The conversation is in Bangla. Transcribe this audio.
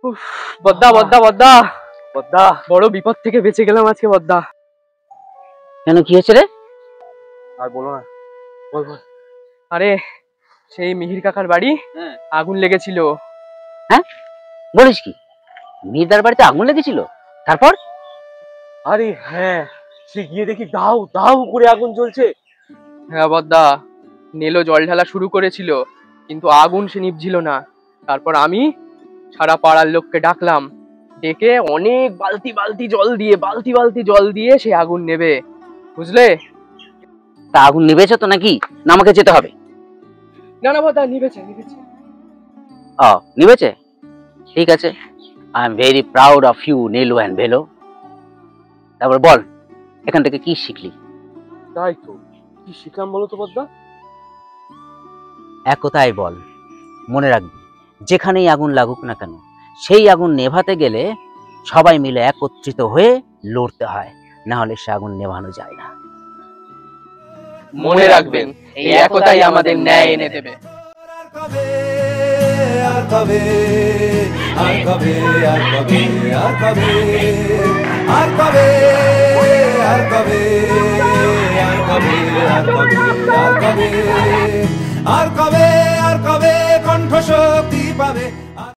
উফ, বদ্দা বদ্দা বদ্দা বদ্দা, বড় বিপদ থেকে বেঁচে গেলাম আজকে বদ্দা। কেন, কি হয়েছে রে? আর বলো না, বল বল। আরে সেই মিহির কাকার বাড়ি আগুন লেগেছিল। হ্যাঁ, বলিস কি? মিহিরদার বাড়িতে আগুন লেগেছিল? তারপর? আরে হ্যাঁ, সে গিয়ে দেখি দাউ দাউ করে আগুন জ্বলছে। হ্যাঁ বদ্দা, নেলো জল ঢালা শুরু করেছিল, কিন্তু আগুন সে নিভছিল না। তারপর আমি সারা পাড়ার লোককে ডাকলাম, ডেকে অনেক বালতি বালতি জল দিয়ে সে আগুন নেবে, বুঝলে? তা আগুন নিভেছে তো নাকি, না আমাকে যেতে হবে? না না বদ্দা, নিভেছে নিভেছে। ও, নিভেছে, ঠিক আছে। I am very proud of you Nelu and Bhelo. তারপর বল, এখান থেকে কি শিখলি? তাই তো, কি শিখলাম বলো তো বদ্দা? এক কথায় বল, মনে রাখবি, যেখানেই আগুন লাগুক না কেন, সেই আগুন নেভাতে গেলে সবাই মিলে একত্রিত হয়ে লড়তে হয়, না হলে সে আগুন নেভানো যায় না। মনে রাখবেন, এই একতাই আমাদের ন্যায় এনে দেবে। আর কবে আর কবে আর কবে আর কবে আর কবে আর কবে আর কবে আর কবে আর কবে আর কবে আর কবে কণ্ঠ শক্তি পাবে।